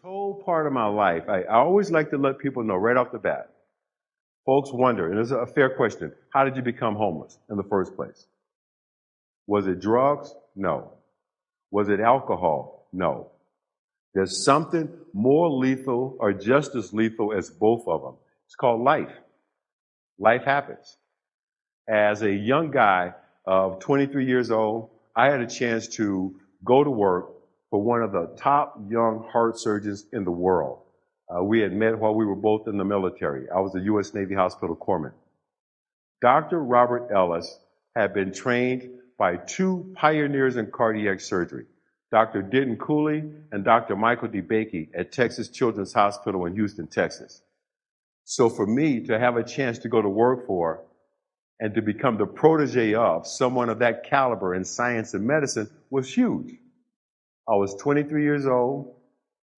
whole part of my life, I always like to let people know right off the bat. Folks wonder, and it's a fair question, how did you become homeless in the first place? Was it drugs? No. Was it alcohol? No. There's something more lethal or just as lethal as both of them. It's called life. Life happens. As a young guy of 23 years old, I had a chance to go to work for one of the top young heart surgeons in the world. We had met while we were both in the military. I was a U.S. Navy hospital corpsman. Dr. Robert Ellis had been trained by two pioneers in cardiac surgery, Dr. Denton Cooley and Dr. Michael DeBakey at Texas Children's Hospital in Houston, Texas. So for me to have a chance to go to work for and to become the protege of someone of that caliber in science and medicine was huge. I was 23 years old,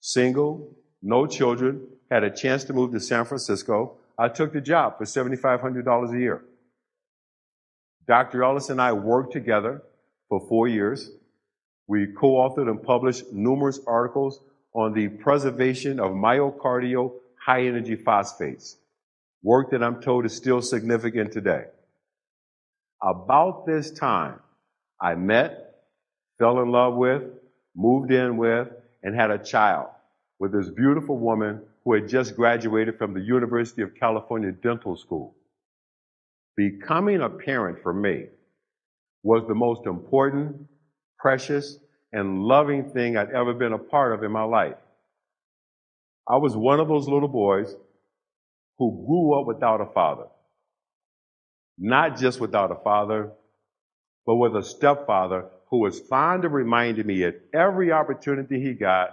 single, no children, had a chance to move to San Francisco. I took the job for $7,500 a year. Dr. Ellis and I worked together for 4 years. We co-authored and published numerous articles on the preservation of myocardial high-energy phosphates, work that I'm told is still significant today. About this time, I met, fell in love with, moved in with, and had a child with this beautiful woman who had just graduated from the University of California Dental School. Becoming a parent for me was the most important, precious, and loving thing I'd ever been a part of in my life. I was one of those little boys who grew up without a father. Not just without a father, but with a stepfather who was fond of reminding me at every opportunity he got,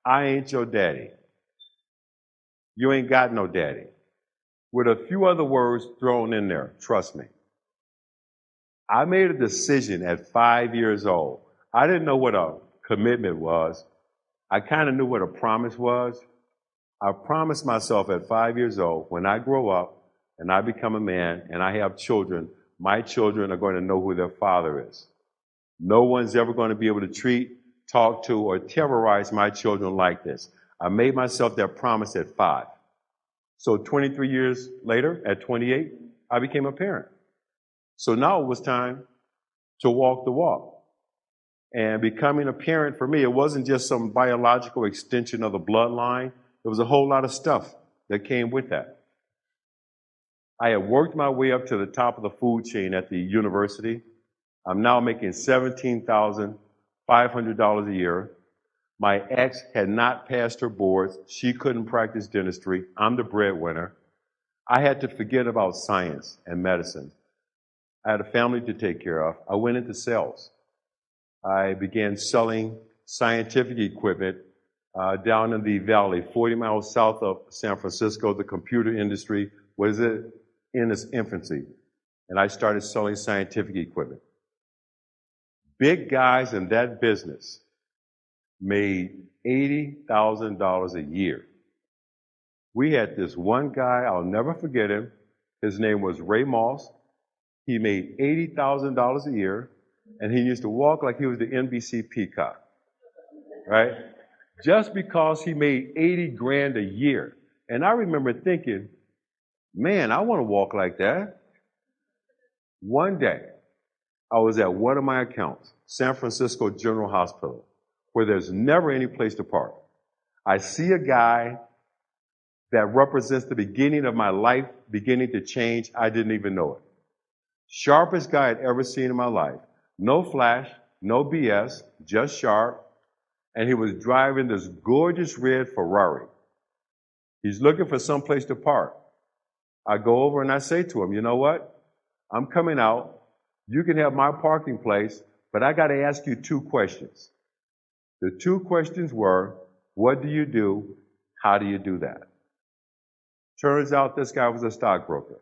I ain't your daddy. You ain't got no daddy. With a few other words thrown in there, trust me. I made a decision at 5 years old. I didn't know what a commitment was. I kind of knew what a promise was. I promised myself at 5 years old, when I grow up and I become a man and I have children, my children are going to know who their father is. No one's ever going to be able to treat, talk to, or terrorize my children like this. I made myself that promise at 5. So 23 years later, at 28, I became a parent. So now it was time to walk the walk. And becoming a parent for me, it wasn't just some biological extension of the bloodline. There was a whole lot of stuff that came with that. I had worked my way up to the top of the food chain at the university. I'm now making $17,500 a year. My ex had not passed her boards. She couldn't practice dentistry. I'm the breadwinner. I had to forget about science and medicine. I had a family to take care of. I went into sales. I began selling scientific equipment down in the valley, 40 miles south of San Francisco. The computer industry was in its infancy, and I started selling scientific equipment. Big guys in that business made $80,000 a year. We had this one guy, I'll never forget him. His name was Ray Moss. He made $80,000 a year, and he used to walk like he was the NBC peacock, right? Just because he made 80 grand a year. And I remember thinking, man, I want to walk like that. One day, I was at one of my accounts, San Francisco General Hospital, where there's never any place to park. I see a guy that represents the beginning of my life beginning to change. I didn't even know it. Sharpest guy I'd ever seen in my life. No flash, no BS, just sharp. And he was driving this gorgeous red Ferrari. He's looking for some place to park. I go over and I say to him, you know what? I'm coming out. You can have my parking place, but I got to ask you 2 questions. The 2 questions were, what do you do? How do you do that? Turns out this guy was a stockbroker.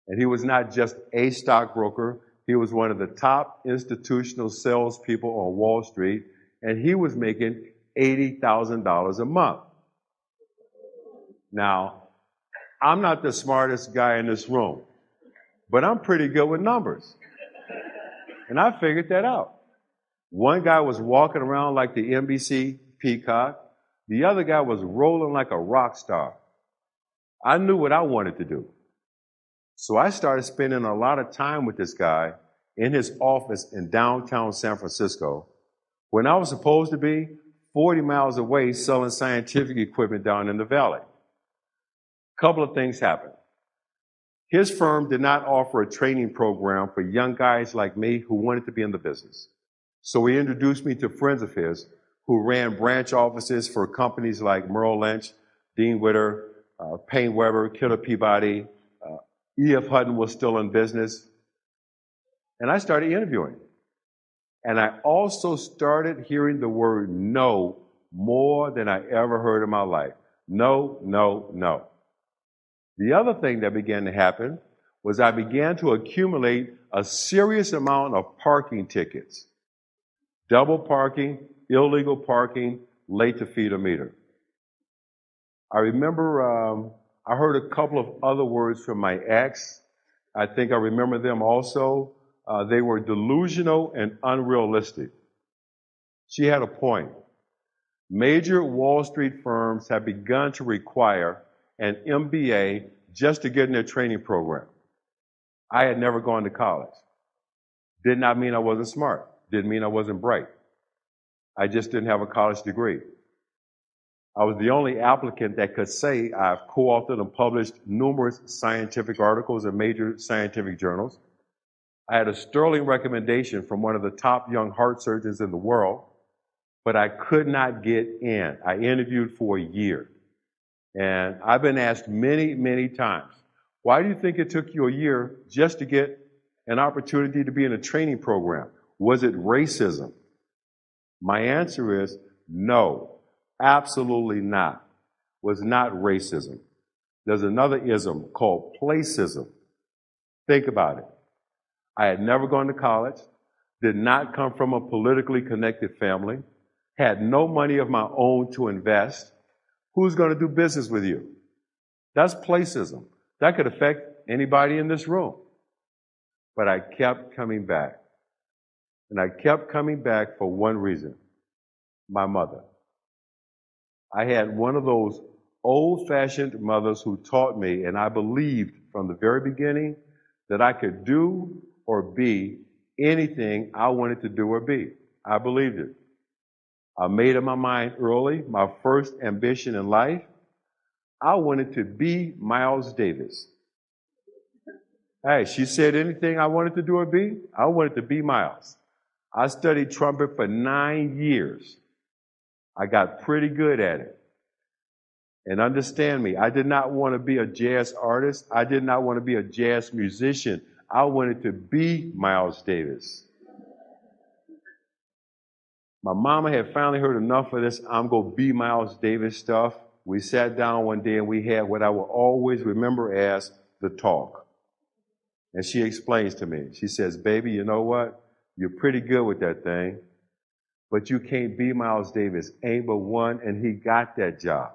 And he was not just a stockbroker. He was one of the top institutional salespeople on Wall Street, and he was making $80,000 a month. Now, I'm not the smartest guy in this room, but I'm pretty good with numbers. And I figured that out. One guy was walking around like the NBC peacock. The other guy was rolling like a rock star. I knew what I wanted to do. So I started spending a lot of time with this guy in his office in downtown San Francisco when I was supposed to be 40 miles away selling scientific equipment down in the valley. A couple of things happened. His firm did not offer a training program for young guys like me who wanted to be in the business. So he introduced me to friends of his who ran branch offices for companies like Merrill Lynch, Dean Witter, Payne Weber, Killer Peabody. E.F. Hutton was still in business. And I started interviewing. And I also started hearing the word no more than I ever heard in my life. No, no, no. The other thing that began to happen was I began to accumulate a serious amount of parking tickets. Double parking, illegal parking, late to feed a meter. I remember I heard a couple of other words from my ex. I think I remember them also. They were delusional and unrealistic. She had a point. Major Wall Street firms have begun to require an MBA just to get in their training program. I had never gone to college. Did not mean I wasn't smart. Didn't mean I wasn't bright. I just didn't have a college degree. I was the only applicant that could say I've co-authored and published numerous scientific articles in major scientific journals. I had a sterling recommendation from one of the top young heart surgeons in the world, but I could not get in. I interviewed for a year. And I've been asked many, many times, why do you think it took you a year just to get an opportunity to be in a training program? Was it racism? My answer is no, absolutely not. Was not racism. There's another ism called placism. Think about it. I had never gone to college, did not come from a politically connected family, had no money of my own to invest. Who's going to do business with you? That's placism. That could affect anybody in this room. But I kept coming back. And I kept coming back for one reason. My mother. I had one of those old-fashioned mothers who taught me, and I believed from the very beginning, that I could do or be anything I wanted to do or be. I believed it. I made up my mind early, my first ambition in life, I wanted to be Miles Davis. Hey, she said anything I wanted to do or be, I wanted to be Miles. I studied trumpet for 9 years. I got pretty good at it. And understand me, I did not want to be a jazz artist. I did not want to be a jazz musician. I wanted to be Miles Davis. My mama had finally heard enough of this I'm going to be Miles Davis stuff. We sat down one day and we had what I will always remember as the talk. And she explains to me, she says, baby, you know what? You're pretty good with that thing, but you can't be Miles Davis. Ain't but one, and he got that job.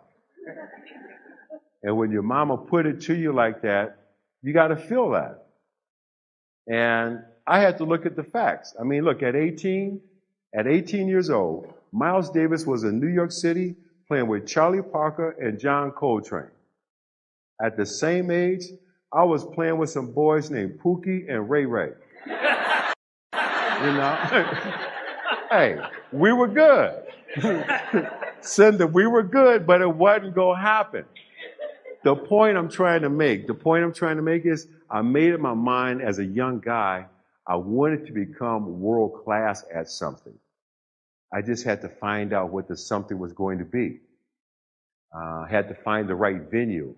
And when your mama put it to you like that, you got to feel that. And I had to look at the facts. I mean, look, at 18 years old, Miles Davis was in New York City playing with Charlie Parker and John Coltrane. At the same age, I was playing with some boys named Pookie and Ray Ray. You know? Hey, we were good. Cinda, we were good, but it wasn't going to happen. The point I'm trying to make is I made up my mind as a young guy, I wanted to become world class at something. I just had to find out what the something was going to be. Had to find the right venue.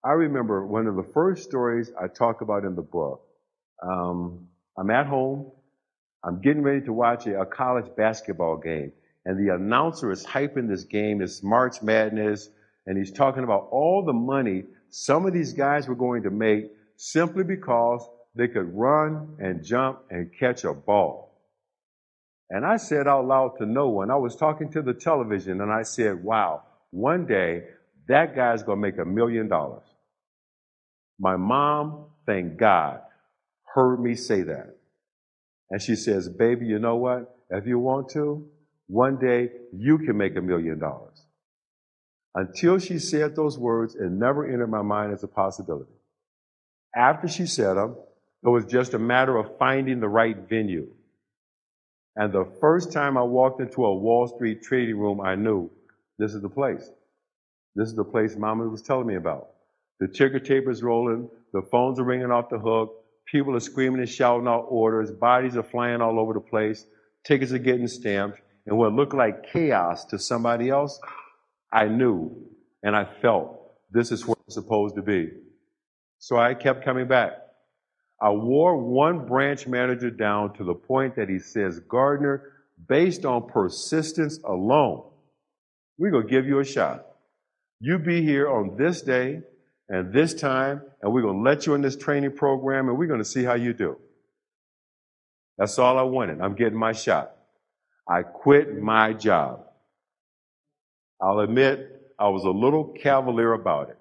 I remember one of the first stories I talk about in the book. I'm at home. I'm getting ready to watch a college basketball game. And the announcer is hyping this game, this March Madness, and he's talking about all the money some of these guys were going to make simply because they could run and jump and catch a ball. And I said out loud to no one, I was talking to the television, and I said, wow, one day that guy's going to make $1 million. My mom, thank God, heard me say that. And she says, baby, you know what? If you want to, One day you can make $1 million. Until she said those words, it never entered my mind as a possibility. After she said them, it was just a matter of finding the right venue. And the first time I walked into a Wall Street trading room, I knew this is the place. This is the place Mama was telling me about. The ticker tape is rolling, the phones are ringing off the hook, people are screaming and shouting out orders, bodies are flying all over the place, tickets are getting stamped, and what looked like chaos to somebody else, I knew and I felt this is where it's supposed to be. So I kept coming back. I wore one branch manager down to the point that he says, Gardner, based on persistence alone, we're going to give you a shot. You be here on this day and this time, and we're going to let you in this training program, and we're going to see how you do. That's all I wanted. I'm getting my shot. I quit my job. I'll admit I was a little cavalier about it.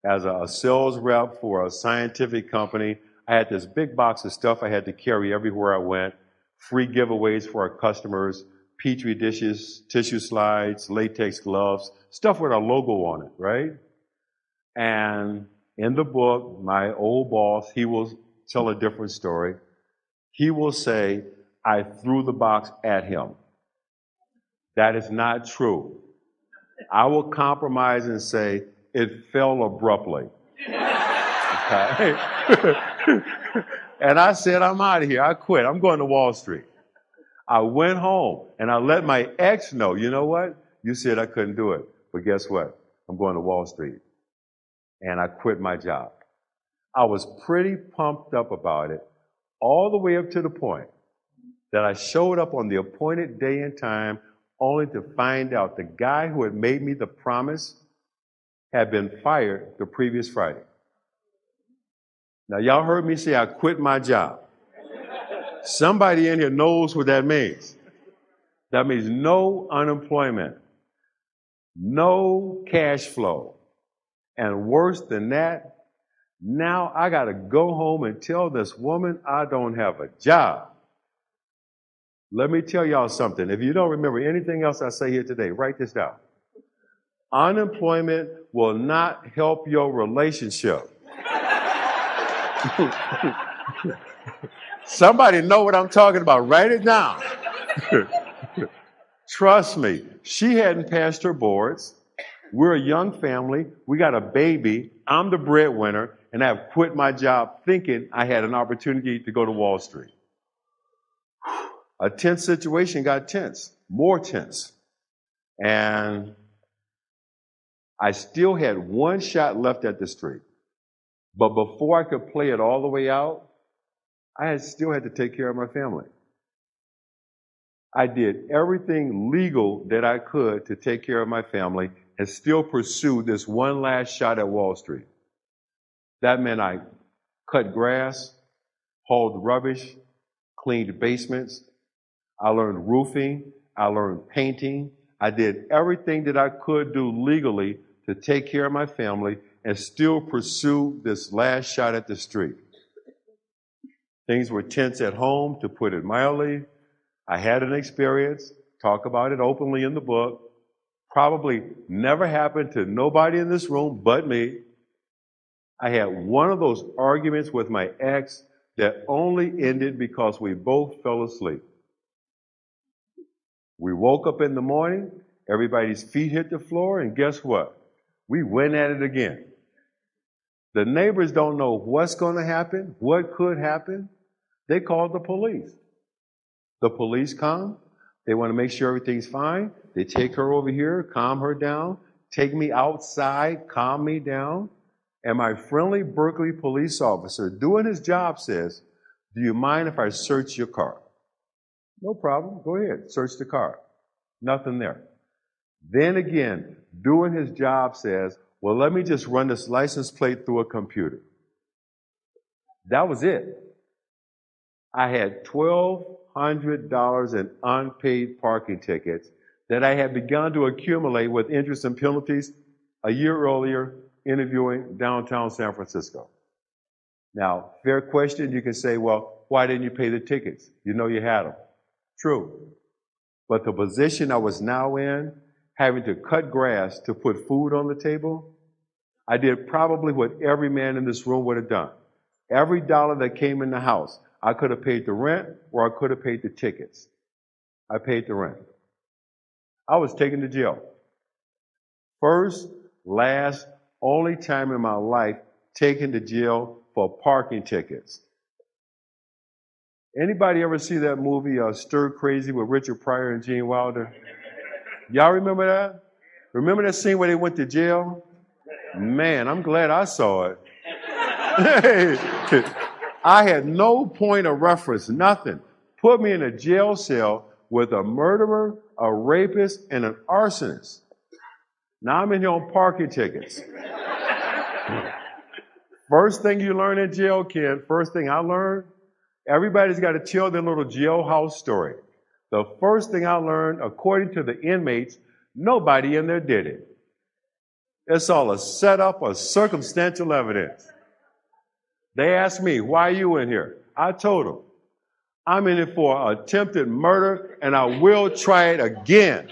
As a sales rep for a scientific company, I had this big box of stuff I had to carry everywhere I went, free giveaways for our customers, Petri dishes, tissue slides, latex gloves, stuff with our logo on it, right? And in the book, my old boss, he will tell a different story. He will say, I threw the box at him. That is not true. I will compromise and say, it fell abruptly. Okay? And I said, I'm out of here. I quit. I'm going to Wall Street. I went home and I let my ex know, you know what? You said I couldn't do it. But guess what? I'm going to Wall Street. And I quit my job. I was pretty pumped up about it, all the way up to the point that I showed up on the appointed day and time only to find out the guy who had made me the promise had been fired the previous Friday. Now, y'all heard me say I quit my job. Somebody in here knows what that means. That means no unemployment, no cash flow. And worse than that, now I got to go home and tell this woman I don't have a job. Let me tell y'all something. If you don't remember anything else I say here today, write this down. Unemployment will not help your relationship. Somebody know what I'm talking about. Write it down. Trust me, she hadn't passed her boards. We're a young family. We got a baby. I'm the breadwinner, and I've quit my job thinking I had an opportunity to go to Wall Street. A tense situation got tense, more tense. And I still had one shot left at the street. But before I could play it all the way out, I still had to take care of my family. I did everything legal that I could to take care of my family and still pursue this one last shot at Wall Street. That meant I cut grass, hauled rubbish, cleaned basements. I learned roofing. I learned painting. I did everything that I could do legally to take care of my family and still pursue this last shot at the street. Things were tense at home, to put it mildly. I had an experience, talk about it openly in the book. Probably never happened to nobody in this room but me. I had one of those arguments with my ex that only ended because we both fell asleep. We woke up in the morning, everybody's feet hit the floor, and guess what? We went at it again. The neighbors don't know what's going to happen, what could happen. They called the police. The police come. They want to make sure everything's fine. They take her over here, calm her down, take me outside, calm me down. And my friendly Berkeley police officer, doing his job, says, do you mind if I search your car? No problem. Go ahead. Search the car. Nothing there. Then again, doing his job, says, well, let me just run this license plate through a computer. That was it. I had $1,200 in unpaid parking tickets that I had begun to accumulate with interest and penalties a year earlier interviewing downtown San Francisco. Now, fair question, you can say, well, why didn't you pay the tickets? You know you had them. True. But the position I was now in, having to cut grass to put food on the table, I did probably what every man in this room would have done. Every dollar that came in the house, I could have paid the rent or I could have paid the tickets. I paid the rent. I was taken to jail. First, last, only time in my life taken to jail for parking tickets. Anybody ever see that movie, Stir Crazy, with Richard Pryor and Gene Wilder? Y'all remember that? Remember that scene where they went to jail? Man, I'm glad I saw it. I had no point of reference, nothing. Put me in a jail cell with a murderer, a rapist, and an arsonist. Now I'm in here on parking tickets. First thing you learn in jail, Ken, first thing I learned, everybody's got to tell their little jailhouse story. The first thing I learned, according to the inmates, nobody in there did it. It's all a setup or circumstantial evidence. They asked me, why are you in here? I told them, I'm in it for attempted murder and I will try it again.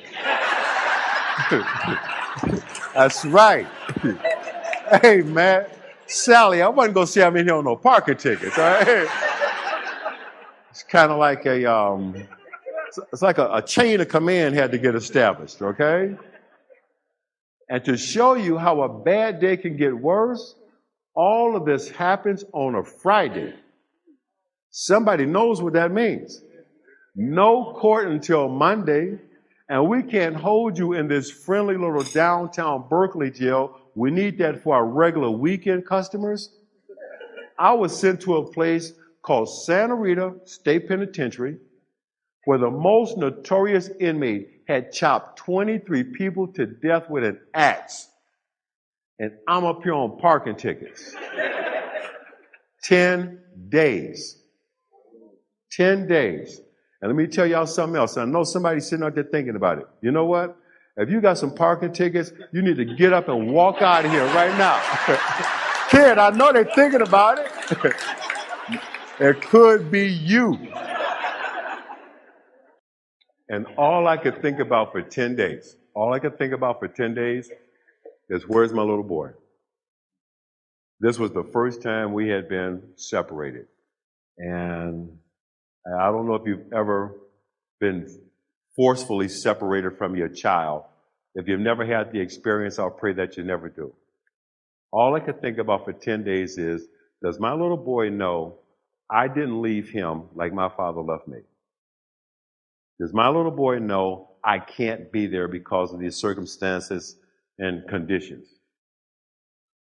That's right. Hey, man, Sally, I wasn't going to say I'm in here on no parking tickets, all right? It's kind of like it's like a chain of command had to get established, okay? And to show you how a bad day can get worse, all of this happens on a Friday. Somebody knows what that means. No court until Monday, and we can't hold you in this friendly little downtown Berkeley jail. We need that for our regular weekend customers. I was sent to a place called Santa Rita State Penitentiary, where the most notorious inmate had chopped 23 people to death with an axe. And I'm up here on parking tickets. 10 days. 10 days. And let me tell y'all something else. I know somebody's sitting out there thinking about it. You know what? If you got some parking tickets, you need to get up and walk out of here right now. Kid, I know they're thinking about it. It could be you. And all I could think about for 10 days, is where's my little boy? This was the first time we had been separated. And I don't know if you've ever been forcefully separated from your child. If you've never had the experience, I'll pray that you never do. All I could think about for 10 days is, does my little boy know I didn't leave him like my father left me? Does my little boy know I can't be there because of these circumstances and conditions?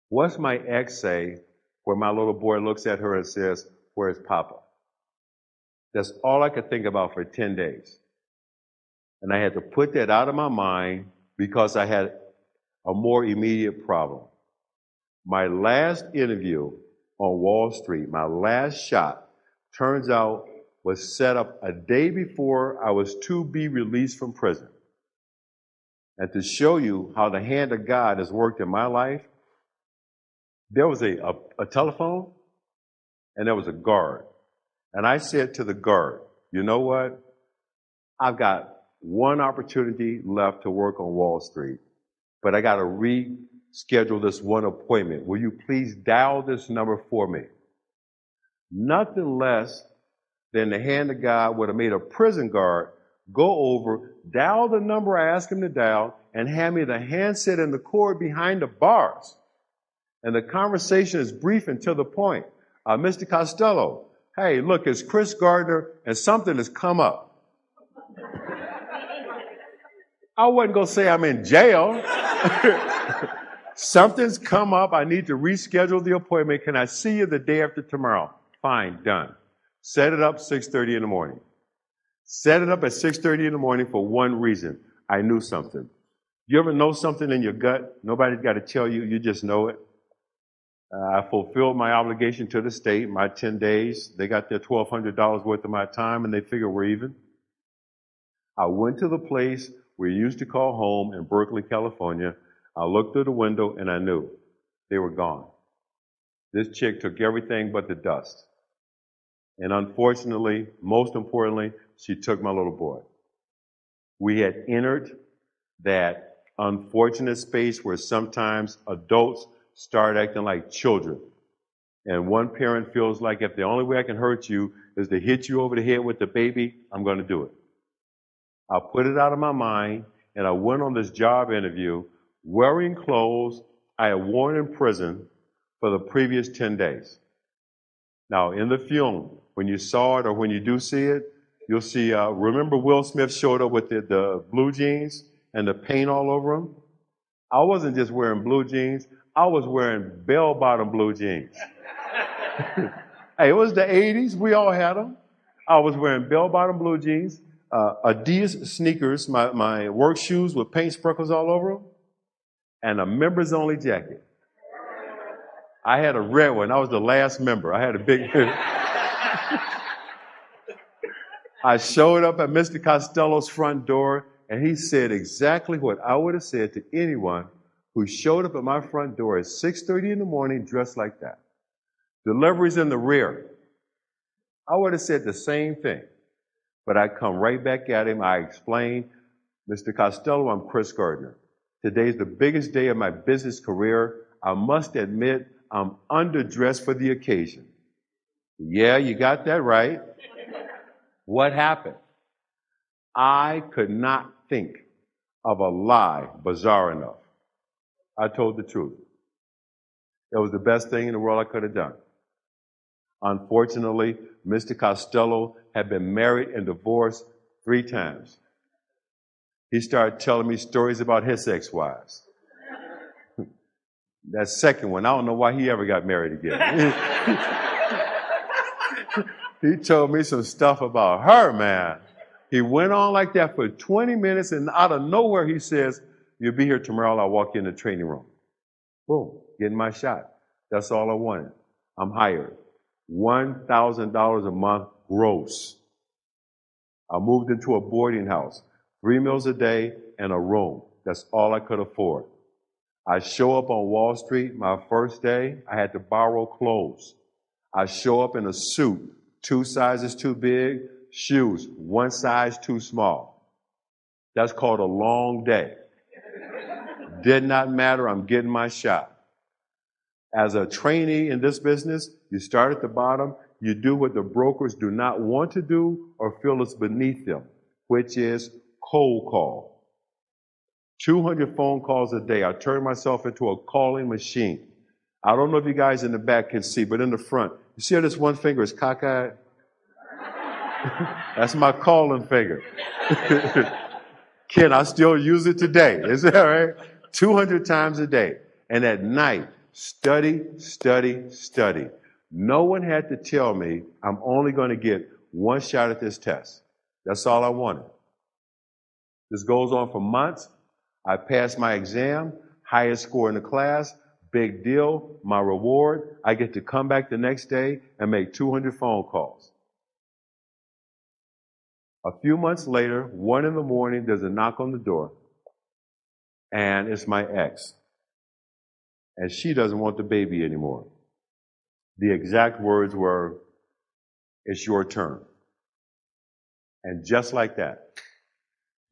What's my ex say where my little boy looks at her and says, where's Papa? That's all I could think about for 10 days. And I had to put that out of my mind because I had a more immediate problem. My last interview on Wall Street, my last shot, turns out was set up a day before I was to be released from prison. And to show you how the hand of God has worked in my life, there was a telephone and there was a guard. And I said to the guard, you know what? I've got one opportunity left to work on Wall Street, but I got to reschedule this one appointment. Will you please dial this number for me? Nothing less than the hand of God would have made a prison guard go over, dial the number I asked him to dial, and hand me the handset and the cord behind the bars. And the conversation is brief and to the point. Mr. Costello, hey, look, it's Chris Gardner, and something has come up. I wasn't going to say I'm in jail. Something's come up. I need to reschedule the appointment. Can I see you the day after tomorrow? Fine, done. Set it up 6:30 in the morning. Set it up at 6:30 in the morning for one reason. I knew something. You ever know something in your gut? Nobody's got to tell you. You just know it. I fulfilled my obligation to the state, my 10 days. They got their $1,200 worth of my time, and they figure we're even. I went to the place we used to call home in Berkeley, California. I looked through the window, and I knew they were gone. This chick took everything but the dust. And unfortunately, most importantly, she took my little boy. We had entered that unfortunate space where sometimes adults start acting like children. And one parent feels like if the only way I can hurt you is to hit you over the head with the baby, I'm going to do it. I put it out of my mind, and I went on this job interview wearing clothes I had worn in prison for the previous 10 days. Now, in the film, when you saw it or when you do see it, you'll see, remember Will Smith showed up with the blue jeans and the paint all over them? I wasn't just wearing blue jeans, I was wearing bell-bottom blue jeans. Hey, it was the 80s, we all had them. I was wearing bell-bottom blue jeans, Adidas sneakers, my work shoes with paint sprinkles all over them, and a members-only jacket. I had a red one. I was the last member. I had a big... I showed up at Mr. Costello's front door, and he said exactly what I would have said to anyone who showed up at my front door at 6:30 in the morning dressed like that. Deliveries in the rear. I would have said the same thing. But I come right back at him. I explain, Mr. Costello, I'm Chris Gardner. Today's the biggest day of my business career. I must admit, I'm underdressed for the occasion. Yeah, you got that right. What happened? I could not think of a lie bizarre enough. I told the truth. It was the best thing in the world I could have done. Unfortunately, Mr. Costello had been married and divorced 3 times. He started telling me stories about his ex-wives. That second one, I don't know why he ever got married again. He told me some stuff about her, man. He went on like that for 20 minutes, and out of nowhere he says, you'll be here tomorrow, I'll walk you in the training room. Boom, getting my shot. That's all I wanted. I'm hired. $1,000 a month gross. I moved into a boarding house, 3 meals a day and a room. That's all I could afford. I show up on Wall Street my first day, I had to borrow clothes. I show up in a suit, 2 sizes too big, shoes, 1 size too small. That's called a long day. Did not matter, I'm getting my shot. As a trainee in this business, you start at the bottom, you do what the brokers do not want to do or feel is beneath them, which is cold call. 200 phone calls a day. I turn myself into a calling machine. I don't know if you guys in the back can see, but in the front, you see how this one finger is cockeyed? That's my calling finger. Ken, I still use it today. Is that right? 200 times a day. And at night, study, study, study. No one had to tell me I'm only going to get 1 shot at this test. That's all I wanted. This goes on for months. I passed my exam, highest score in the class, big deal, my reward. I get to come back the next day and make 200 phone calls. A few months later, 1 in the morning, there's a knock on the door, and it's my ex. And she doesn't want the baby anymore. The exact words were, it's your turn. And just like that,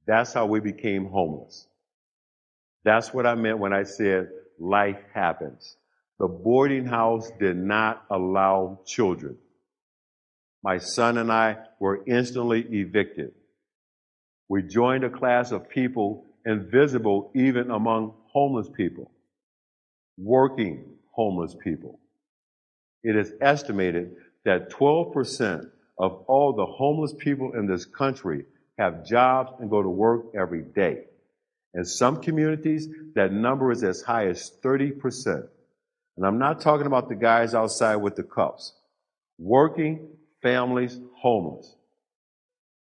that's how we became homeless. That's what I meant when I said life happens. The boarding house did not allow children. My son and I were instantly evicted. We joined a class of people invisible even among homeless people, working homeless people. It is estimated that 12% of all the homeless people in this country have jobs and go to work every day. In some communities, that number is as high as 30%. And I'm not talking about the guys outside with the cups. Working families, homeless.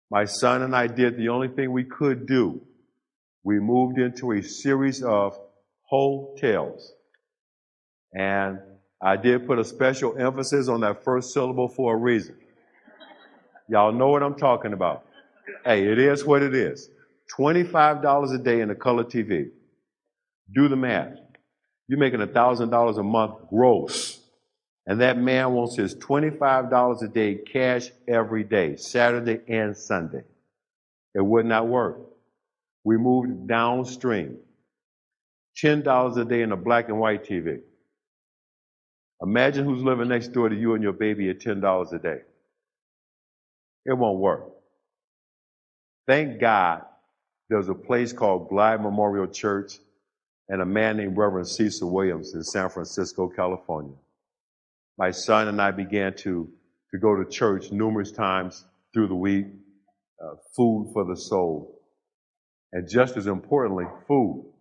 My son and I did the only thing we could do. We moved into a series of hotels. And I did put a special emphasis on that first syllable for a reason. Y'all know what I'm talking about. Hey, it is what it is. $25 a day in a color TV. Do the math. You're making $1,000 a month gross. And that man wants his $25 a day cash every day, Saturday and Sunday. It would not work. We moved downstream. $10 a day in a black and white TV. Imagine who's living next door to you and your baby at $10 a day. It won't work. Thank God there's a place called Glide Memorial Church and a man named Reverend Cecil Williams in San Francisco, California. My son and I began to go to church numerous times through the week, food for the soul. And just as importantly, food.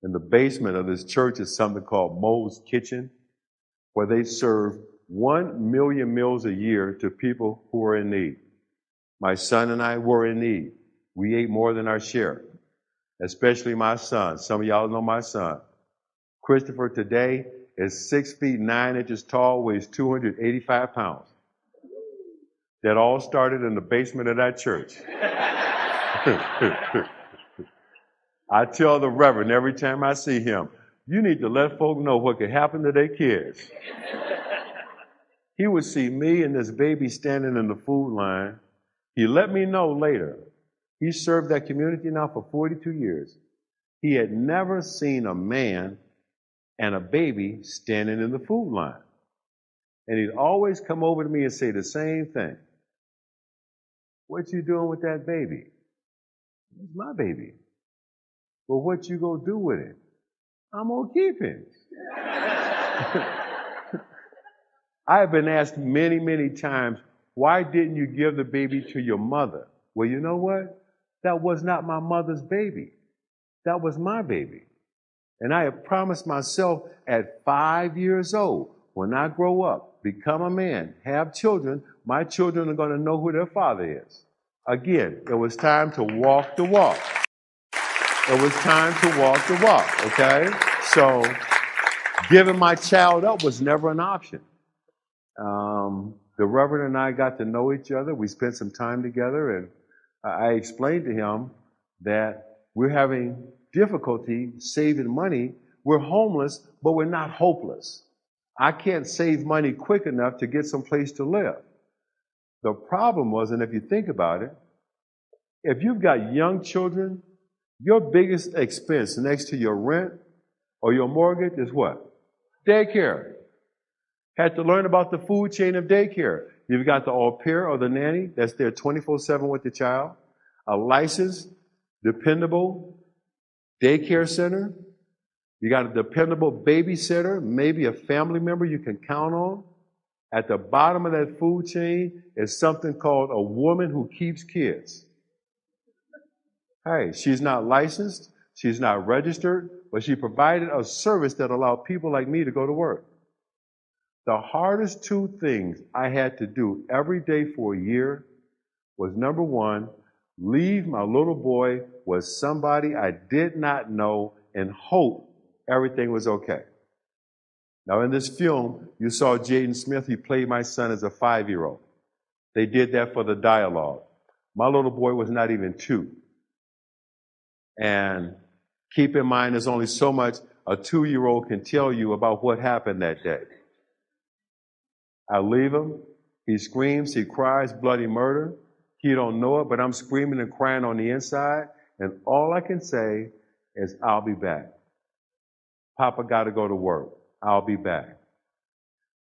In the basement of this church is something called Mo's Kitchen, where they serve 1 million meals a year to people who are in need. My son and I were in need. We ate more than our share, especially my son. Some of y'all know my son. Christopher today is 6 feet 9 inches tall, weighs 285 pounds. That all started in the basement of that church. I tell the Reverend every time I see him, you need to let folk know what could happen to their kids. He would see me and this baby standing in the food line. He let me know later. He served that community now for 42 years. He had never seen a man and a baby standing in the food line. And he'd always come over to me and say the same thing. What you doing with that baby? It's my baby. Well, what you gonna do with it? I'm gonna keep it. I have been asked many, many times, why didn't you give the baby to your mother? Well, you know what? That was not my mother's baby. That was my baby. And I have promised myself at 5 years old, when I grow up, become a man, have children, my children are going to know who their father is. Again, it was time to walk the walk. It was time to walk the walk, okay? So giving my child up was never an option. The Reverend and I got to know each other. We spent some time together, and I explained to him that we're having difficulty saving money. We're homeless, but we're not hopeless. I can't save money quick enough to get some place to live. The problem was, and if you think about it, if you've got young children, your biggest expense next to your rent or your mortgage is what? Daycare. Had to learn about the food chain of daycare. You've got the au pair or the nanny that's there 24/7 with the child, a licensed, dependable daycare center. You got a dependable babysitter, maybe a family member you can count on. At the bottom of that food chain is something called a woman who keeps kids. Hey, she's not licensed, she's not registered, but she provided a service that allowed people like me to go to work. The hardest two things I had to do every day for a year was, number one, leave my little boy with somebody I did not know and hope everything was okay. Now, in this film, you saw Jaden Smith. He played my son as a 5-year-old. They did that for the dialogue. My little boy was not even 2. And keep in mind, there's only so much a 2-year-old can tell you about what happened that day. I leave him. He screams. He cries bloody murder. He don't know it, but I'm screaming and crying on the inside. And all I can say is, I'll be back. Papa got to go to work. I'll be back.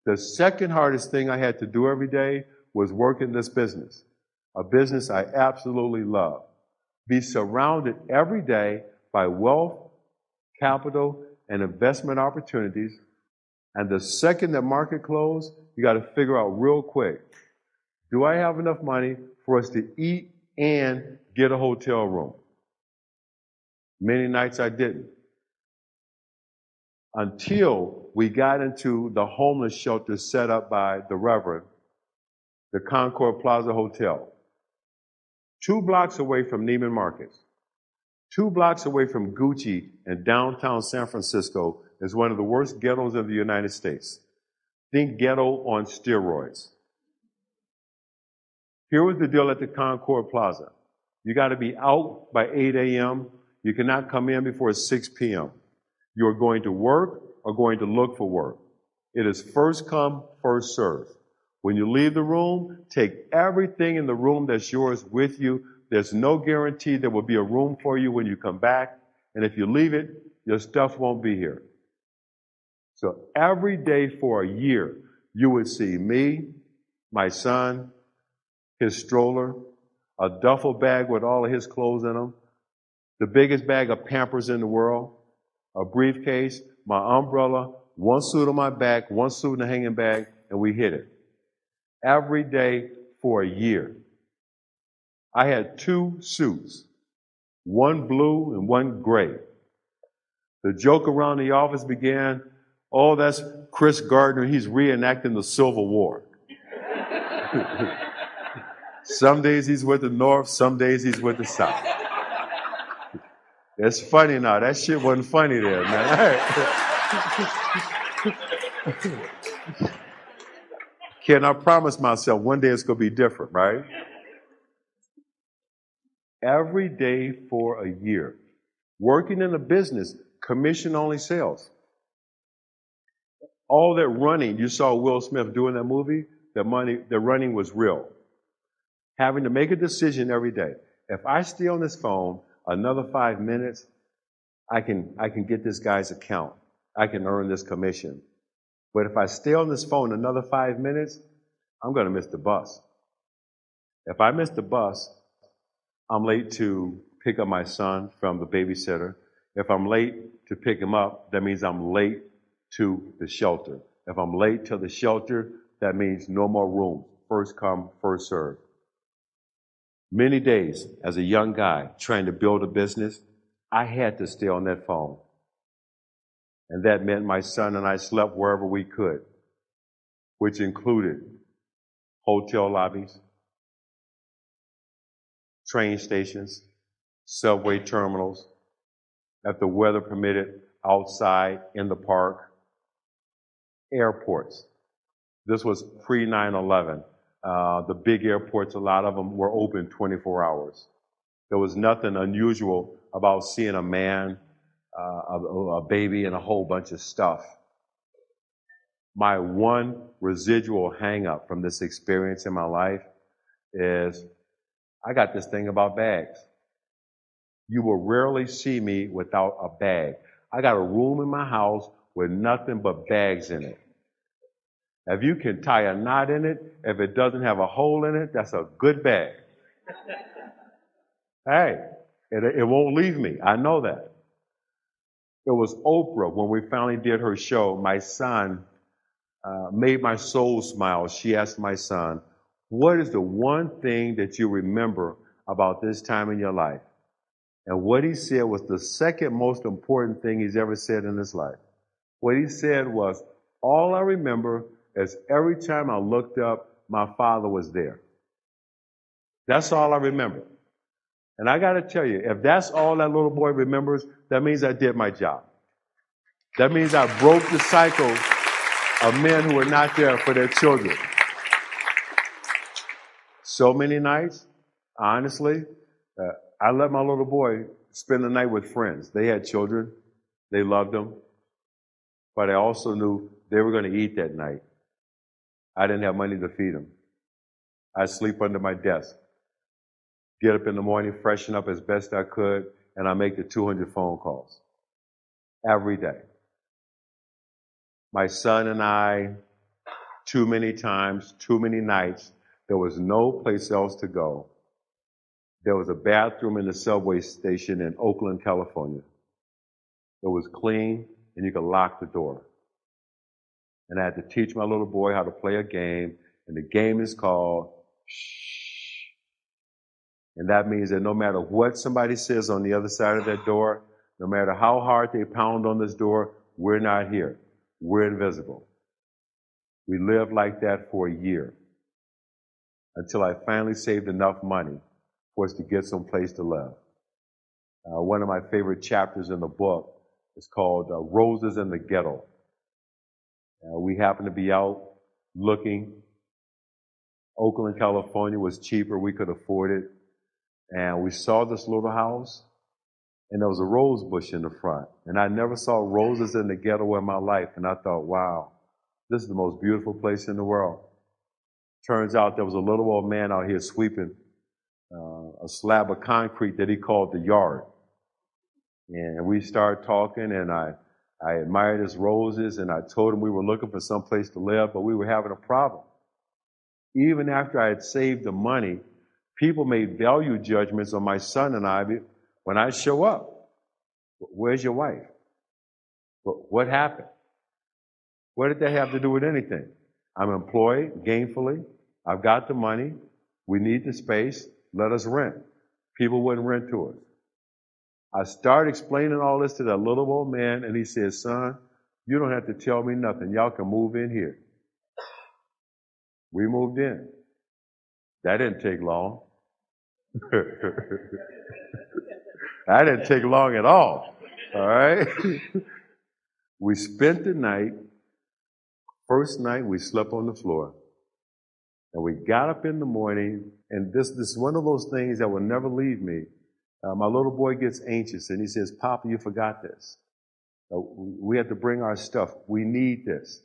The second hardest thing I had to do every day was work in this business, a business I absolutely love. Be surrounded every day by wealth, capital, and investment opportunities. And the second the market closed, you got to figure out real quick, do I have enough money for us to eat and get a hotel room? Many nights I didn't. Until we got into the homeless shelter set up by the Reverend, the Concord Plaza Hotel. 2 blocks away from Neiman Marcus. 2 blocks away from Gucci in downtown San Francisco is one of the worst ghettos of the United States. Think ghetto on steroids. Here was the deal at the Concord Plaza. You got to be out by 8 a.m. You cannot come in before 6 p.m. You are going to work or going to look for work. It is first come, first serve. When you leave the room, take everything in the room that's yours with you. There's no guarantee there will be a room for you when you come back. And if you leave it, your stuff won't be here. So every day for a year, you would see me, my son, his stroller, a duffel bag with all of his clothes in them, the biggest bag of Pampers in the world, a briefcase, my umbrella, one suit on my back, one suit in a hanging bag, and we hit it. Every day for a year. I had 2 suits, one blue and one gray. The joke around the office began, oh, that's Chris Gardner, he's reenacting the Civil War. Some days he's with the North, some days he's with the South. It's funny now. That shit wasn't funny there, man. Can I promise myself one day it's going to be different, right? Every day for a year. Working in a business, commission-only sales. All that running, you saw Will Smith doing that movie, the running was real. Having to make a decision every day. If I stay on this phone another 5 minutes, I can get this guy's account. I can earn this commission. But if I stay on this phone another 5 minutes, I'm going to miss the bus. If I miss the bus, I'm late to pick up my son from the babysitter. If I'm late to pick him up, that means I'm late to the shelter. If I'm late to the shelter, that means no more room. First come, first serve. Many days as a young guy trying to build a business, I had to stay on that phone. And that meant my son and I slept wherever we could, which included hotel lobbies, train stations, subway terminals, if the weather permitted, outside, in the park, airports. This was pre-9/11. The big airports, a lot of them were open 24 hours. There was nothing unusual about seeing a man, a baby, and a whole bunch of stuff. My one residual hang-up from this experience in my life is I got this thing about bags. You will rarely see me without a bag. I got a room in my house with nothing but bags in it. If you can tie a knot in it, if it doesn't have a hole in it, that's a good bag. Hey, it won't leave me. I know that. It was Oprah when we finally did her show. My son made my soul smile. She asked my son, what is the one thing that you remember about this time in your life? And what he said was the second most important thing he's ever said in his life. What he said was, all I remember is every time I looked up, my father was there. That's all I remember. And I got to tell you, if that's all that little boy remembers, that means I did my job. That means I broke the cycle of men who were not there for their children. So many nights, honestly, I let my little boy spend the night with friends. They had children. They loved them. But I also knew they were going to eat that night. I didn't have money to feed them. I'd sleep under my desk. Get up in the morning, freshen up as best I could, and I make the 200 phone calls every day. My son and I, too many times, too many nights, there was no place else to go. There was a bathroom in the subway station in Oakland, California. It was clean, and you could lock the door. And I had to teach my little boy how to play a game, and the game is called Shh. And that means that no matter what somebody says on the other side of that door, no matter how hard they pound on this door, we're not here. We're invisible. We lived like that for a year until I finally saved enough money for us to get someplace to live. One of my favorite chapters in the book is called Roses in the Ghetto. We happened to be out looking. Oakland, California was cheaper. We could afford it. And we saw this little house, and there was a rose bush in the front. And I never saw roses in the ghetto in my life. And I thought, wow, this is the most beautiful place in the world. Turns out there was a little old man out here sweeping a slab of concrete that he called the yard. And we started talking, and I admired his roses, and I told him we were looking for some place to live, but we were having a problem. Even after I had saved the money, people made value judgments on my son and I when I show up. Where's your wife? What happened? What did that have to do with anything? I'm employed gainfully. I've got the money. We need the space. Let us rent. People wouldn't rent to us. I started explaining all this to that little old man, and he said, son, you don't have to tell me nothing. Y'all can move in here. We moved in. That didn't take long. That didn't take long at all. All right? We spent the night. First night, we slept on the floor. And we got up in the morning, and this is one of those things that will never leave me. My little boy gets anxious, and he says, Papa, you forgot this. We had to bring our stuff. We need this.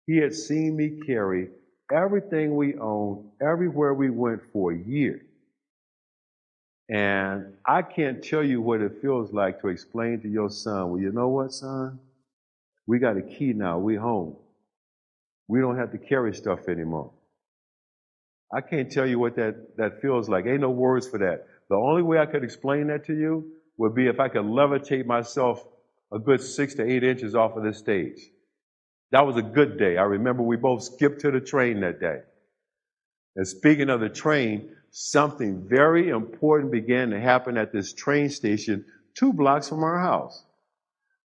He had seen me carry everything we owned, everywhere we went for a year. And I can't tell you what it feels like to explain to your son, well, you know what, son? We got a key now. We home. We don't have to carry stuff anymore. I can't tell you what that feels like. Ain't no words for that. The only way I could explain that to you would be if I could levitate myself a good 6 to 8 inches off of this stage. That was a good day. I remember we both skipped to the train that day. And speaking of the train, something very important began to happen at this train station 2 blocks from our house.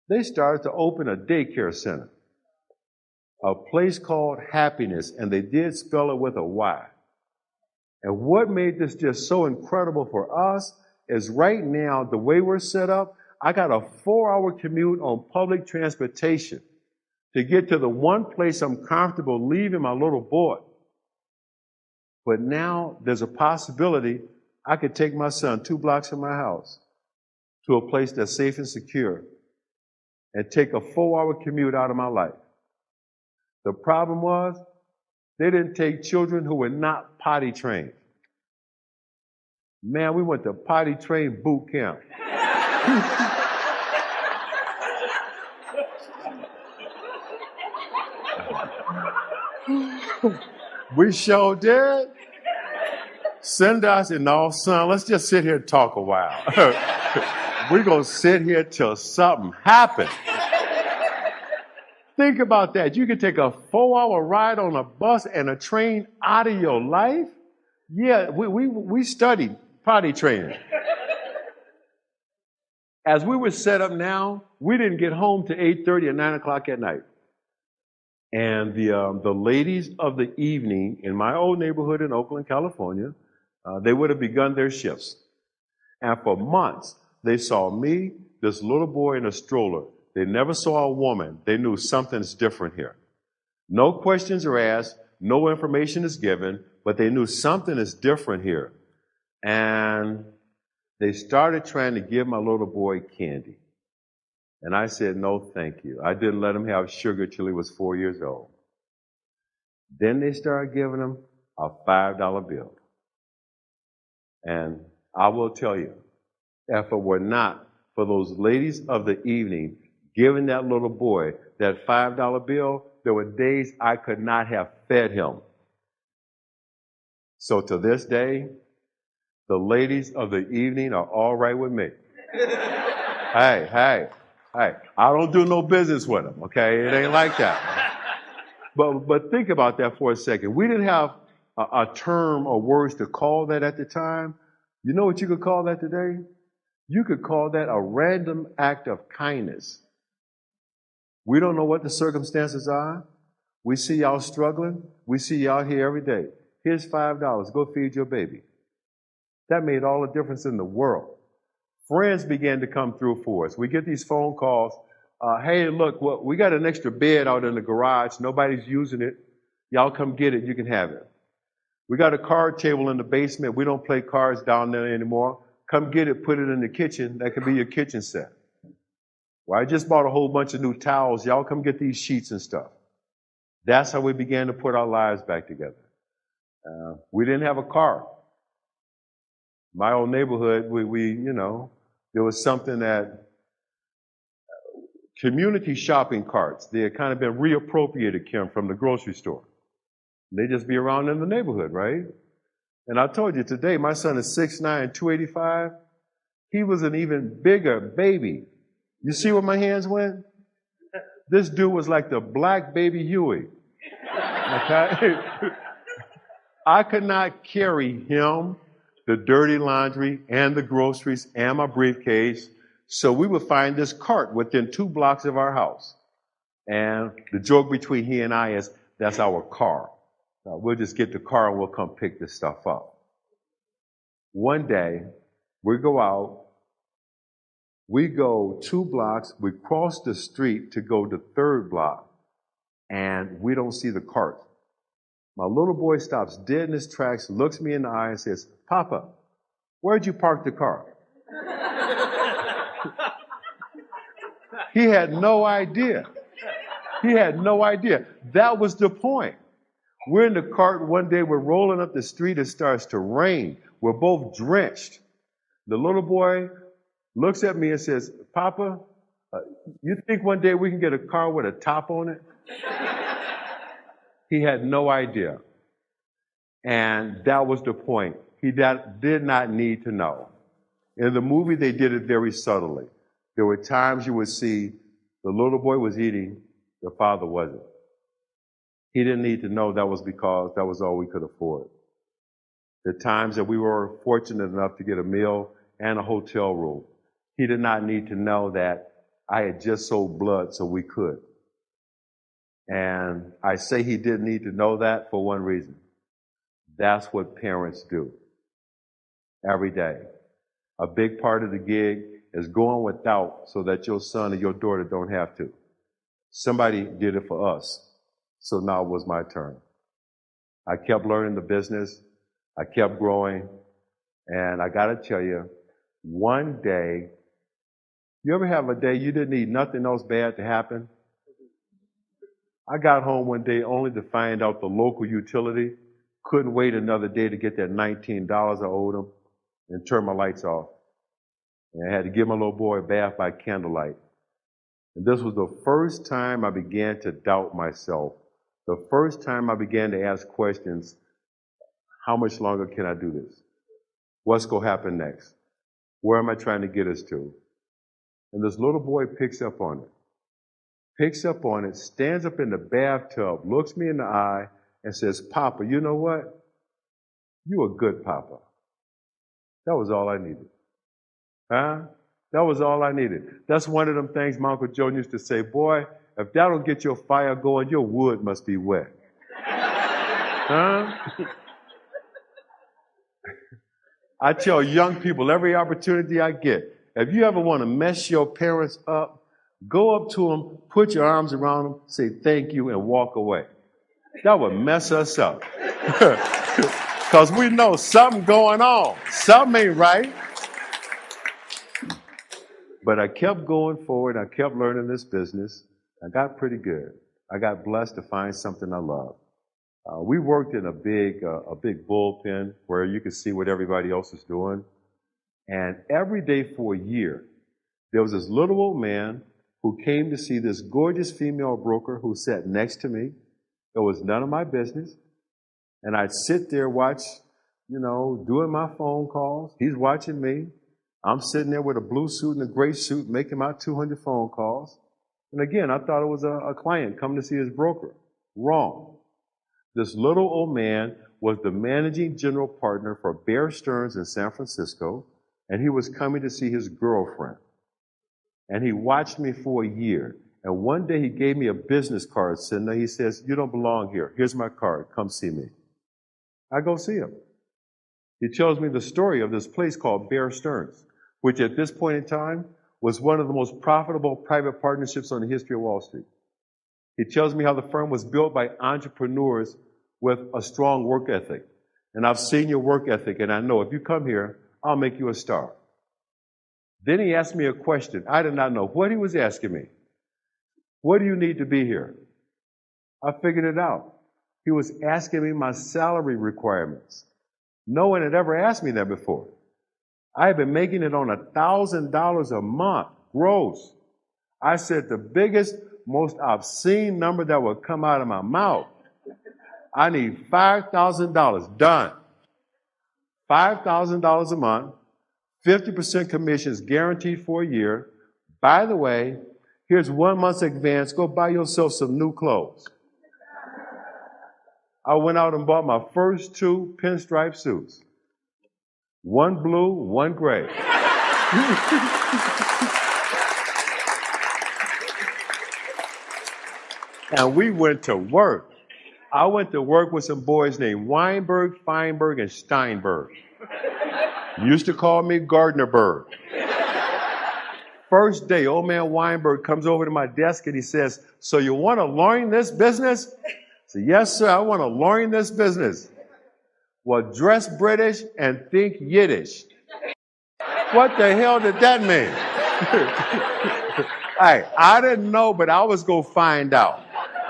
They started to open a daycare center, a place called Happyness, and they did spell it with a Y. And what made this just so incredible for us is right now, the way we're set up, I got a 4-hour commute on public transportation to get to the one place I'm comfortable leaving my little boy. But now there's a possibility I could take my son 2 blocks from my house to a place that's safe and secure and take a 4-hour commute out of my life. The problem was, they didn't take children who were not potty trained. Man, we went to potty train boot camp. We sure did. Send us, and no, son, let's just sit here and talk a while. We're going to sit here till something happens. Think about that. You can take a 4-hour ride on a bus and a train out of your life. Yeah, we studied potty training. As we were set up now, we didn't get home to 8:30 or 9 o'clock at night. And the ladies of the evening in my old neighborhood in Oakland, California, they would have begun their shifts. And for months, they saw me, this little boy in a stroller. They never saw a woman. They knew something's different here. No questions are asked. No information is given. But they knew something is different here. And they started trying to give my little boy candy. And I said, no, thank you. I didn't let him have sugar till he was 4 years old. Then they started giving him a $5 bill. And I will tell you, if it were not for those ladies of the evening giving that little boy that $5 bill, there were days I could not have fed him. So to this day, the ladies of the evening are all right with me. Hey, I don't do no business with them, okay? It ain't like that. But think about that for a second. We didn't have a term or words to call that at the time. You know what you could call that today? You could call that a random act of kindness. We don't know what the circumstances are. We see y'all struggling. We see y'all here every day. Here's $5. Go feed your baby. That made all the difference in the world. Friends began to come through for us. We get these phone calls. Hey, look, we got an extra bed out in the garage. Nobody's using it. Y'all come get it. You can have it. We got a card table in the basement. We don't play cards down there anymore. Come get it. Put it in the kitchen. That could be your kitchen set. Well, I just bought a whole bunch of new towels. Y'all come get these sheets and stuff. That's how we began to put our lives back together. We didn't have a car. My old neighborhood, there was something that community shopping carts, they had kind of been reappropriated, Kim, from the grocery store. They just be around in the neighborhood, right? And I told you today, my son is 6'9", 285. He was an even bigger baby. You see where my hands went? This dude was like the black baby Huey. Okay? I could not carry him, the dirty laundry, and the groceries, and my briefcase. So we would find this cart within 2 blocks of our house. And the joke between he and I is, that's our car. We'll just get the car and we'll come pick this stuff up. One day, we go out, we go 2 blocks, we cross the street to go to 3rd block, and we don't see the cart. My little boy stops dead in his tracks, looks me in the eye and says, "Papa, where'd you park the car?" He had no idea. He had no idea. That was the point. We're in the cart one day, we're rolling up the street, it starts to rain. We're both drenched. The little boy looks at me and says, "Papa, you think one day we can get a car with a top on it?" He had no idea. And that was the point. He did not need to know. In the movie, they did it very subtly. There were times you would see the little boy was eating, the father wasn't. He didn't need to know that was because that was all we could afford. The times that we were fortunate enough to get a meal and a hotel room, he did not need to know that I had just sold blood so we could. And I say he didn't need to know that for one reason. That's what parents do every day. A big part of the gig is going without so that your son or your daughter don't have to. Somebody did it for us, so now it was my turn. I kept learning the business. I kept growing. And I got to tell you, one day, you ever have a day you didn't need nothing else bad to happen? I got home one day only to find out the local utility couldn't wait another day to get that $19 I owed them and turn my lights off. And I had to give my little boy a bath by candlelight. And this was the first time I began to doubt myself. The first time I began to ask questions, how much longer can I do this? What's going to happen next? Where am I trying to get us to? And this little boy picks up on it, stands up in the bathtub, looks me in the eye, and says, "Papa, you know what? You a good papa." That was all I needed. Huh? That was all I needed. That's one of them things my Uncle Joe used to say, "Boy, if that don't get your fire going, your wood must be wet." Huh? I tell young people every opportunity I get, if you ever want to mess your parents up, go up to them, put your arms around them, say thank you, and walk away. That would mess us up. Because we know something going on. Something ain't right. But I kept going forward. I kept learning this business. I got pretty good. I got blessed to find something I love. We worked in a big bullpen where you could see what everybody else is doing. And every day for a year, there was this little old man who came to see this gorgeous female broker who sat next to me. It was none of my business. And I'd sit there, watch, doing my phone calls. He's watching me. I'm sitting there with a blue suit and a gray suit making my 200 phone calls. And again, I thought it was a client coming to see his broker. Wrong. This little old man was the managing general partner for Bear Stearns in San Francisco, and he was coming to see his girlfriend. And he watched me for a year. And one day he gave me a business card sitting there. He says, "You don't belong here. Here's my card. Come see me." I go see him. He tells me the story of this place called Bear Stearns, which at this point in time was one of the most profitable private partnerships on the history of Wall Street. He tells me how the firm was built by entrepreneurs with a strong work ethic. And I've seen your work ethic, and I know if you come here, I'll make you a star. Then he asked me a question. I did not know what he was asking me. What do you need to be here? I figured it out. He was asking me my salary requirements. No one had ever asked me that before. I had been making it on $1,000 a month, gross. I said the biggest, most obscene number that would come out of my mouth. I need $5,000, done. $5,000 a month, 50% commissions guaranteed for a year. By the way, here's 1 month's advance. Go buy yourself some new clothes. I went out and bought my first 2 pinstripe suits. 1 blue, 1 gray. And we went to work. I went to work with some boys named Weinberg, Feinberg, and Steinberg. Used to call me Gardner Bird. First day, old man Weinberg comes over to my desk and he says, "So you want to learn this business?" I said, "Yes, sir, I want to learn this business." "Well, dress British and think Yiddish." What the hell did that mean? Hey, I didn't know, but I was going to find out.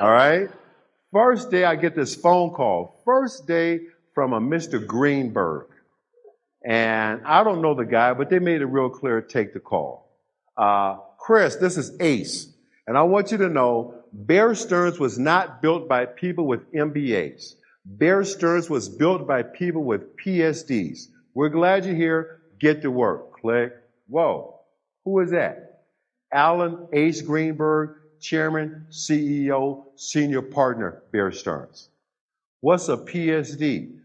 All right? First day, I get this phone call. First day from a Mr. Greenberg. And I don't know the guy, but they made it real clear to take the call. "Chris, this is Ace. And I want you to know, Bear Stearns was not built by people with MBAs. Bear Stearns was built by people with PhDs. We're glad you're here. Get to work." Click. Whoa. Who is that? Alan Ace Greenberg, Chairman, CEO, Senior Partner, Bear Stearns. What's a PhD?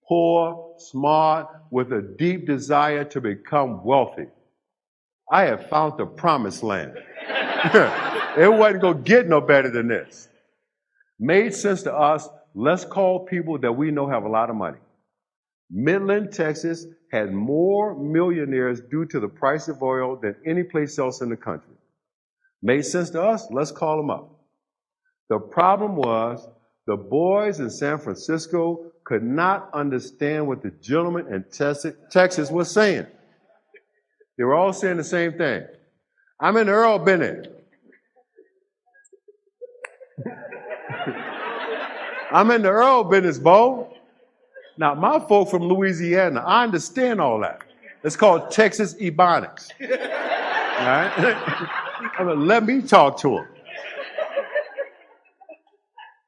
Poor, smart, with a deep desire to become wealthy. I have found the promised land. It wasn't going to get no better than this. Made sense to us. Let's call people that we know have a lot of money. Midland, Texas had more millionaires due to the price of oil than any place else in the country. Made sense to us? Let's call them up. The problem was the boys in San Francisco could not understand what the gentleman in Texas was saying. They were all saying the same thing. "I'm in the Earl Bennett." "I'm in the Earl business, Bo." Now, my folk from Louisiana, I understand all that. It's called Texas Ebonics. All right? I mean, let me talk to them.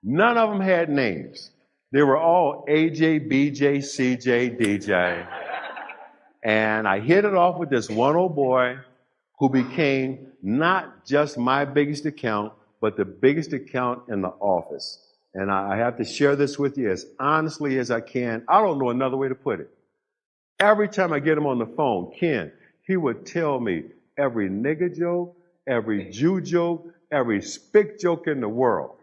None of them had names. They were all AJ, BJ, CJ, DJ. And I hit it off with this one old boy who became not just my biggest account, but the biggest account in the office. And I have to share this with you as honestly as I can. I don't know another way to put it. Every time I get him on the phone, Ken, he would tell me every nigger joke, every Jew joke, every spick joke in the world.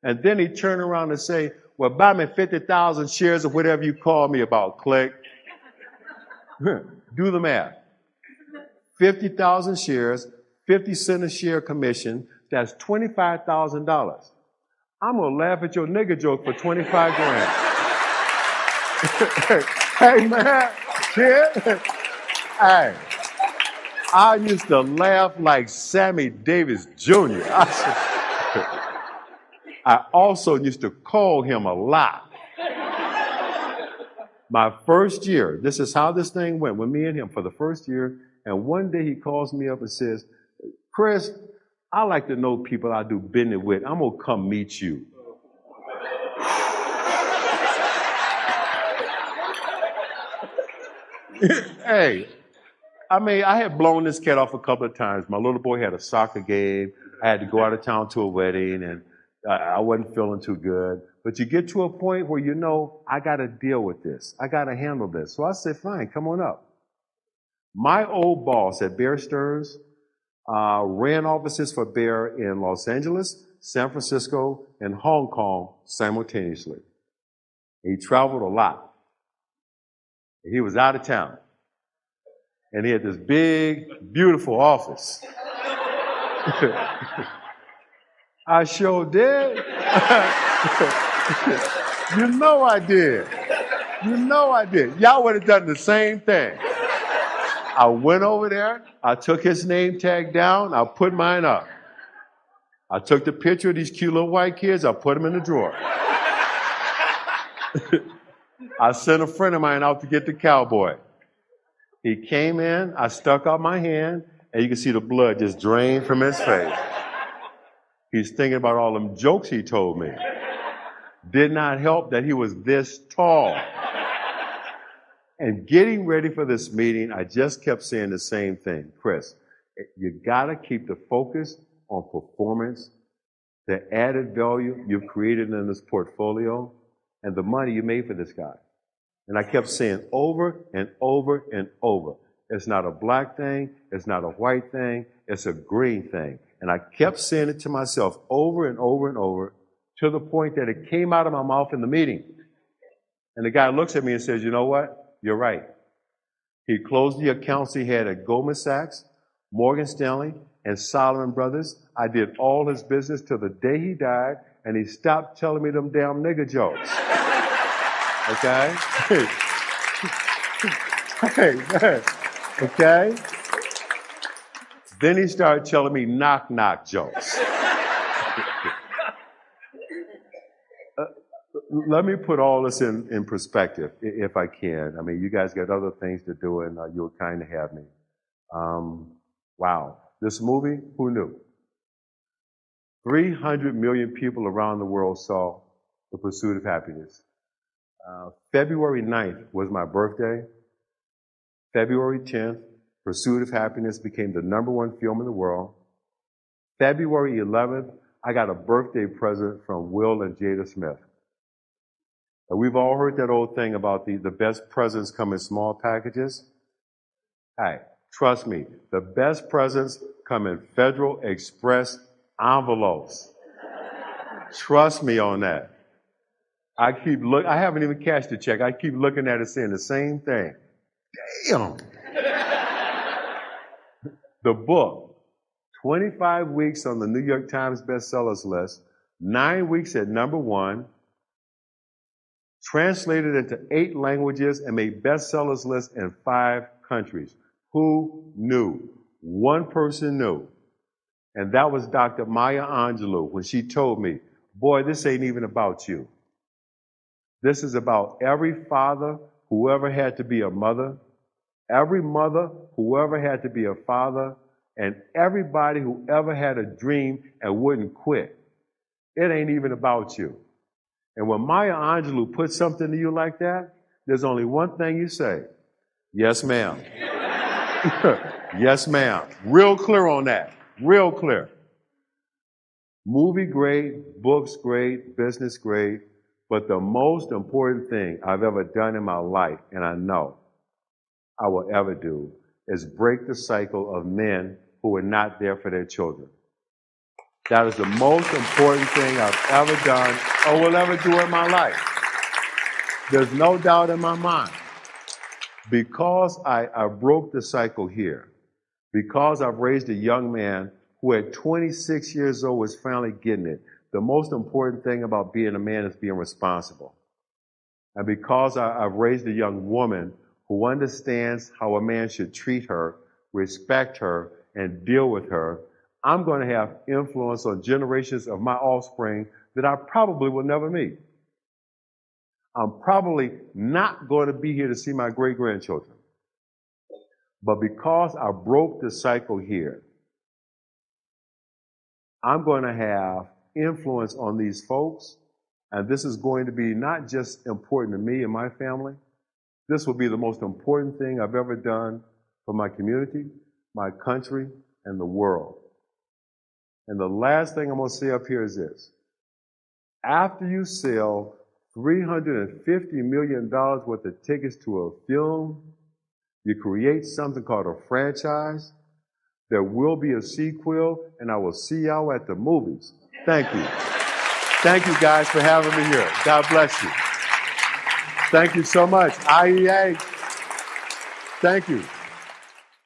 And then he'd turn around and say, "Well, buy me 50,000 shares of whatever you call me about, click." Do the math. 50,000 shares, 50 cents a share commission, that's $25,000. I'm going to laugh at your nigger joke for 25 grand. Hey, man. Yeah. Hey. I used to laugh like Sammy Davis Jr. I also used to call him a lot. My first year, this is how this thing went with me and him for the first year. And one day he calls me up and says, "Chris, I like to know people I do business with. I'm going to come meet you." Hey, I mean, I had blown this cat off a couple of times. My little boy had a soccer game. I had to go out of town to a wedding, and I wasn't feeling too good. But you get to a point where you know, I got to deal with this. I got to handle this. So I said, "Fine, come on up." My old boss at Bear Stearns ran offices for Bear in Los Angeles, San Francisco, and Hong Kong simultaneously. He traveled a lot. He was out of town. And he had this big, beautiful office. I sure did. You know I did. You know I did. Y'all would have done the same thing. I went over there. I took his name tag down. I put mine up. I took the picture of these cute little white kids. I put them in the drawer. I sent a friend of mine out to get the cowboy. He came in, I stuck out my hand, and you can see the blood just drain from his face. He's thinking about all them jokes he told me. Did not help that he was this tall. And getting ready for this meeting, I just kept saying the same thing. Chris, you got to keep the focus on performance, the added value you've created in this portfolio, and the money you made for this guy. And I kept saying over and over and over, it's not a black thing, it's not a white thing, it's a green thing. And I kept saying it to myself over and over and over to the point that it came out of my mouth in the meeting. And the guy looks at me and says, you know what? You're right. He closed the accounts he had at Goldman Sachs, Morgan Stanley, and Solomon Brothers. I did all his business till the day he died, and he stopped telling me them damn nigger jokes. Okay? Okay? Then he started telling me knock-knock jokes. Let me put all this in perspective, if I can. I mean, you guys got other things to do, and you were kind to have me. Wow. This movie, who knew? 300 million people around the world saw The Pursuit of Happyness. February 9th was my birthday. February 10th, Pursuit of Happyness became the #1 film in the world. February 11th, I got a birthday present from Will and Jada Smith. We've all heard that old thing about the best presents come in small packages. Hey, trust me, the best presents come in Federal Express envelopes. Trust me on that. I haven't even cashed the check. I keep looking at it saying the same thing. Damn. The book, 25 weeks on the New York Times bestsellers list, 9 weeks at #1, translated into 8 languages and made bestsellers list in 5 countries. Who knew? One person knew. And that was Dr. Maya Angelou when she told me, boy, this ain't even about you. This is about every father who ever had to be a mother, every mother who ever had to be a father, and everybody who ever had a dream and wouldn't quit. It ain't even about you. And when Maya Angelou puts something to you like that, there's only one thing you say. Yes, ma'am. Yes, ma'am. Real clear on that. Real clear. Movie great, books great, business great, but the most important thing I've ever done in my life, and I know I will ever do, is break the cycle of men who are not there for their children. That is the most important thing I've ever done or will ever do in my life. There's no doubt in my mind. Because I broke the cycle here, because I've raised a young man who at 26 years old was finally getting it, the most important thing about being a man is being responsible. And because I've raised a young woman who understands how a man should treat her, respect her, and deal with her, I'm going to have influence on generations of my offspring that I probably will never meet. I'm probably not going to be here to see my great-grandchildren. But because I broke the cycle here, I'm going to have influence on these folks, and this is going to be not just important to me and my family. This will be the most important thing I've ever done for my community, my country, and the world. And the last thing I'm going to say up here is this. After you sell $350 million worth of tickets to a film, you create something called a franchise. There will be a sequel, and I will see y'all at the movies. Thank you. Thank you guys for having me here. God bless you. Thank you so much. IEA, thank you.